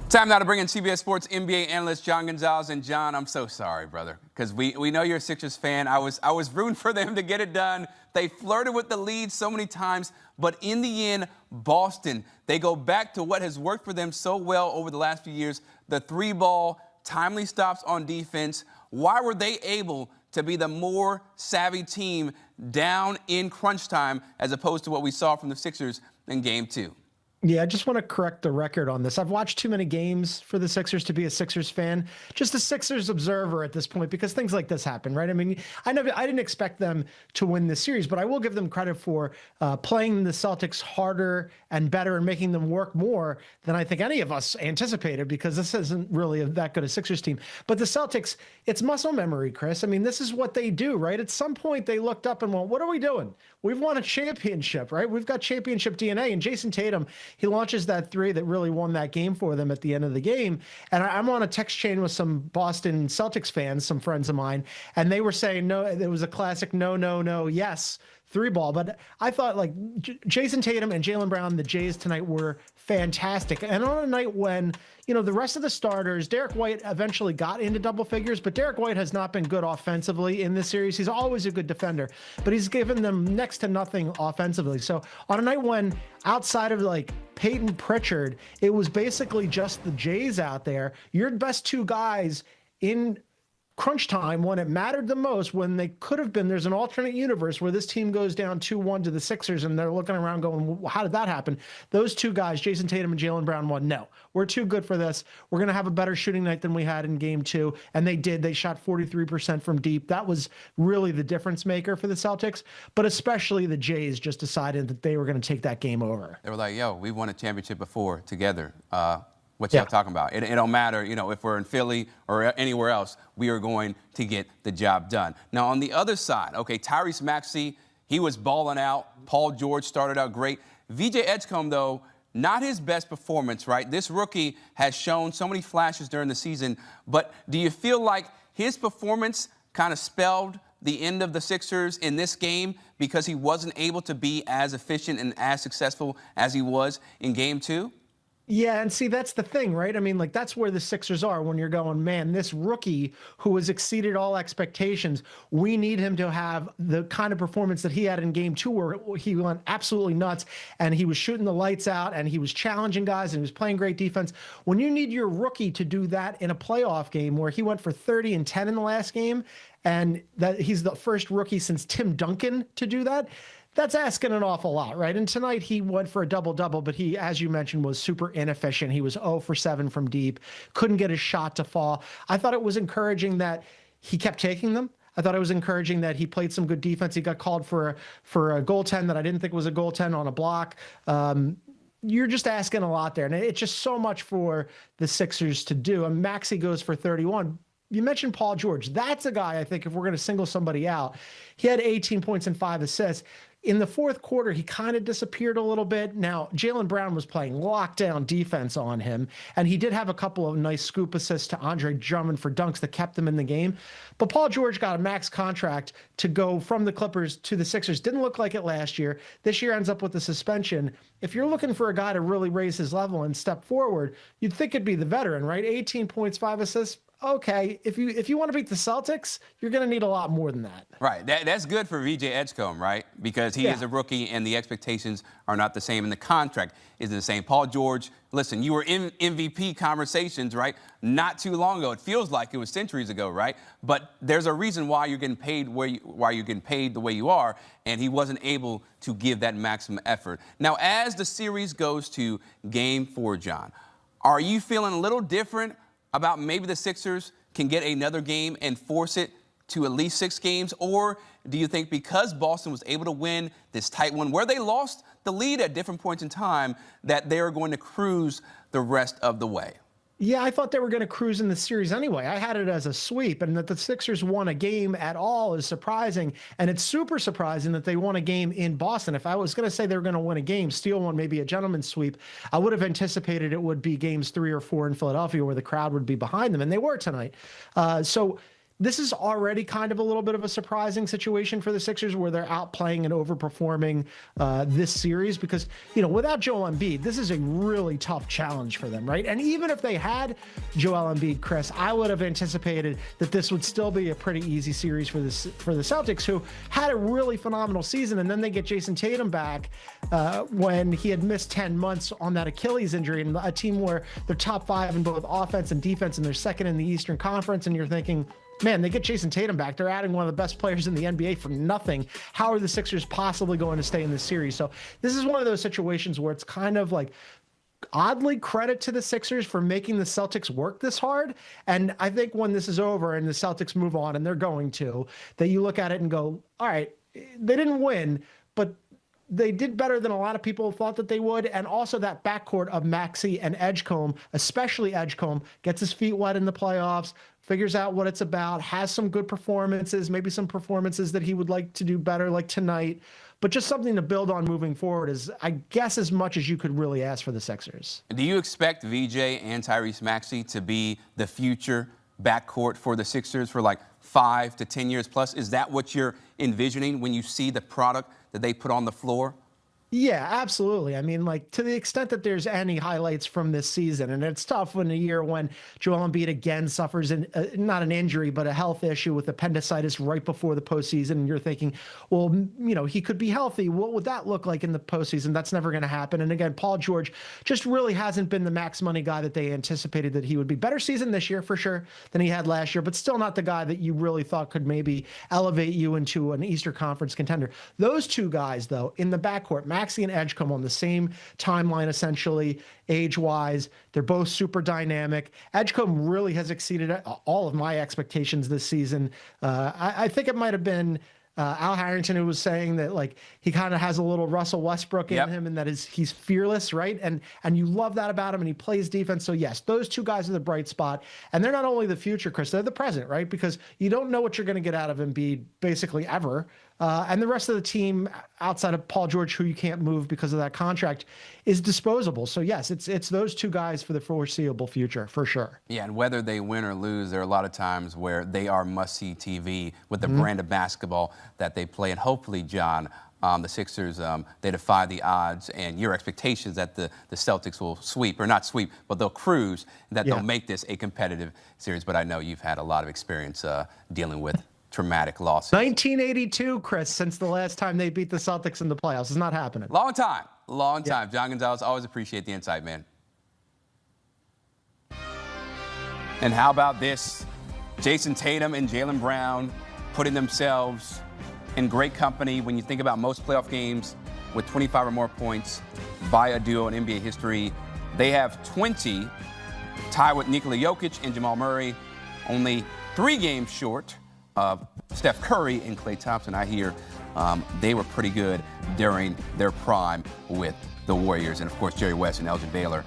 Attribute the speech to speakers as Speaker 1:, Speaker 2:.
Speaker 1: Time now to bring in CBS Sports NBA analyst John Gonzalez. And John, I'm so sorry, brother, because we know you're a Sixers fan. I was rooting for them to get it done. They flirted with the lead so many times, but in the end, Boston, they go back to what has worked for them so well over the last few years, the three ball, timely stops on defense. Why were they able to be the more savvy team down in crunch time as opposed to what we saw from the Sixers in Game 2?
Speaker 2: Yeah, I just want to correct the record on this. I've watched too many games for the Sixers to be a Sixers fan. Just a Sixers observer at this point, because things like this happen, right? I mean, I didn't expect them to win this series, but I will give them credit for playing the Celtics harder and better and making them work more than I think any of us anticipated, because this isn't really that good a Sixers team. But the Celtics, it's muscle memory, Chris. I mean, this is what they do, right? At some point, they looked up and went, what are we doing? We've won a championship, right? We've got championship DNA. And Jayson Tatum, he launches that three that really won that game for them at the end of the game. And I'm on a text chain with some Boston Celtics fans, some friends of mine, and they were saying, no, it was a classic no, no, no, yes three ball. But I thought, like, Jayson Tatum and Jaylen Brown, the Jays tonight, were fantastic. And on a night when, you know, the rest of the starters, Derek White eventually got into double figures, but Derek White has not been good offensively in this series. He's always a good defender, but he's given them next to nothing offensively. So on a night when, outside of like Peyton Pritchard, it was basically just the Jays out there, your best two guys in crunch time when it mattered the most, when they could have been, there's an alternate universe where this team goes down 2-1 to the Sixers and they're looking around going, well, how did that happen? Those two guys, Jayson Tatum and Jaylen Brown, won. No, we're too good for this. We're going to have a better shooting night than we had in Game 2. And they did. They shot 43% from deep. That was really the difference maker for the Celtics, but especially the Jays just decided that they were going to take that game over.
Speaker 1: They were like, yo, we won a championship before together. What y'all talking about? It don't matter, you know, if we're in Philly or anywhere else, we are going to get the job done. Now, on the other side, okay, Tyrese Maxey, he was balling out. Paul George started out great. VJ Edgecombe, though, not his best performance, right? This rookie has shown so many flashes during the season, but do you feel like his performance kind of spelled the end of the Sixers in this game because he wasn't able to be as efficient and as successful as he was in Game 2?
Speaker 2: Yeah, and see, that's the thing, right? I mean, like, that's where the Sixers are when you're going, man, this rookie who has exceeded all expectations, we need him to have the kind of performance that he had in Game 2 where he went absolutely nuts and he was shooting the lights out and he was challenging guys and he was playing great defense. When you need your rookie to do that in a playoff game where he went for 30 and 10 in the last game, and that he's the first rookie since Tim Duncan to do that, that's asking an awful lot, right? And tonight he went for a double-double, but he, as you mentioned, was super inefficient. He was 0 for 7 from deep, couldn't get his shot to fall. I thought it was encouraging that he kept taking them. I thought it was encouraging that he played some good defense. He got called for a goaltend that I didn't think was a goaltend on a block. You're just asking a lot there, and it's just so much for the Sixers to do. And Maxey goes for 31. You mentioned Paul George. That's a guy, I think, if we're going to single somebody out, he had 18 points and 5 assists. In the fourth quarter, he kind of disappeared a little bit. Now, Jaylen Brown was playing lockdown defense on him, and he did have a couple of nice scoop assists to Andre Drummond for dunks that kept them in the game. But Paul George got a max contract to go from the Clippers to the Sixers. Didn't look like it last year. This year ends up with a suspension. If you're looking for a guy to really raise his level and step forward, you'd think it'd be the veteran, right? 18 points, 5 assists. Okay, if you want to beat the Celtics, you're going to need a lot more than that.
Speaker 1: Right. That's good for VJ Edgecombe, right? Because he is a rookie and the expectations are not the same and the contract isn't the same. Paul George, listen, you were in MVP conversations, right? Not too long ago. It feels like it was centuries ago, right? But there's a reason why you're getting paid why you're getting paid the way you are, and he wasn't able to give that maximum effort. Now, as the series goes to Game 4, John, are you feeling a little different about maybe the Sixers can get another game and force it to at least 6 games? Or do you think because Boston was able to win this tight one where they lost the lead at different points in time that they're going to cruise the rest of the way?
Speaker 2: Yeah, I thought they were going to cruise in the series anyway. I had it as a sweep, and that the Sixers won a game at all is surprising, and it's super surprising that they won a game in Boston. If I was going to say they were going to win a game, steal one, maybe a gentleman's sweep, I would have anticipated it would be games 3 or 4 in Philadelphia where the crowd would be behind them, and they were tonight. So this is already kind of a little bit of a surprising situation for the Sixers where they're outplaying and overperforming this series because, without Joel Embiid, this is a really tough challenge for them, right? And even if they had Joel Embiid, Chris, I would have anticipated that this would still be a pretty easy series for the Celtics, who had a really phenomenal season, and then they get Jayson Tatum back when he had missed 10 months on that Achilles injury, and a team where they're top 5 in both offense and defense, and they're second in the Eastern Conference, and you're thinking, man, they get Jayson Tatum back. They're adding one of the best players in the NBA for nothing. How are the Sixers possibly going to stay in this series? So this is one of those situations where it's kind of like oddly credit to the Sixers for making the Celtics work this hard. And I think when this is over and the Celtics move on, and they're going to, that you look at it and go, all right, they didn't win, but they did better than a lot of people thought that they would. And also that backcourt of Maxey and Edgecombe, especially Edgecombe, gets his feet wet in the playoffs, figures out what it's about, has some good performances, maybe some performances that he would like to do better, like tonight. But just something to build on moving forward is, I guess, as much as you could really ask for the Sixers.
Speaker 1: Do you expect VJ and Tyrese Maxey to be the future backcourt for the Sixers for like 5 to 10 years plus? Is that what you're envisioning when you see the product that they put on the floor?
Speaker 2: Yeah, absolutely. I mean, like, to the extent that there's any highlights from this season, and it's tough in a year when Joel Embiid again suffers not an injury, but a health issue with appendicitis right before the postseason, and you're thinking, well, he could be healthy. What would that look like in the postseason? That's never going to happen. And again, Paul George just really hasn't been the max money guy that they anticipated that he would be. Better season this year, for sure, than he had last year, but still not the guy that you really thought could maybe elevate you into an Eastern Conference contender. Those two guys, though, in the backcourt, Maxey and Edgecombe on the same timeline, essentially, age-wise. They're both super dynamic. Edgecombe really has exceeded all of my expectations this season. I think it might have been Al Harrington who was saying that, like, he kind of has a little Russell Westbrook in him, and that he's fearless, right? And you love that about him, and he plays defense. So yes, those two guys are the bright spot, and they're not only the future, Chris, they're the present, right? Because you don't know what you're going to get out of Embiid basically ever. And the rest of the team, outside of Paul George, who you can't move because of that contract, is disposable. So yes, it's those two guys for the foreseeable future, for sure.
Speaker 1: Yeah, and whether they win or lose, there are a lot of times where they are must-see TV with the brand of basketball that they play. And hopefully, John, the Sixers, they defy the odds and your expectations that the Celtics will sweep, or not sweep, but they'll cruise, and that they'll make this a competitive series. But I know you've had a lot of experience dealing with traumatic losses.
Speaker 2: 1982, Chris, since the last time they beat the Celtics in the playoffs. It's not happening.
Speaker 1: Long time. John Gonzalez, always appreciate the insight, man. And how about this? Jayson Tatum and Jaylen Brown putting themselves in great company when you think about most playoff games with 25 or more points by a duo in NBA history. They have 20, tied with Nikola Jokic and Jamal Murray, only 3 games short of Steph Curry and Klay Thompson. I hear they were pretty good during their prime with the Warriors. And, of course, Jerry West and Elgin Baylor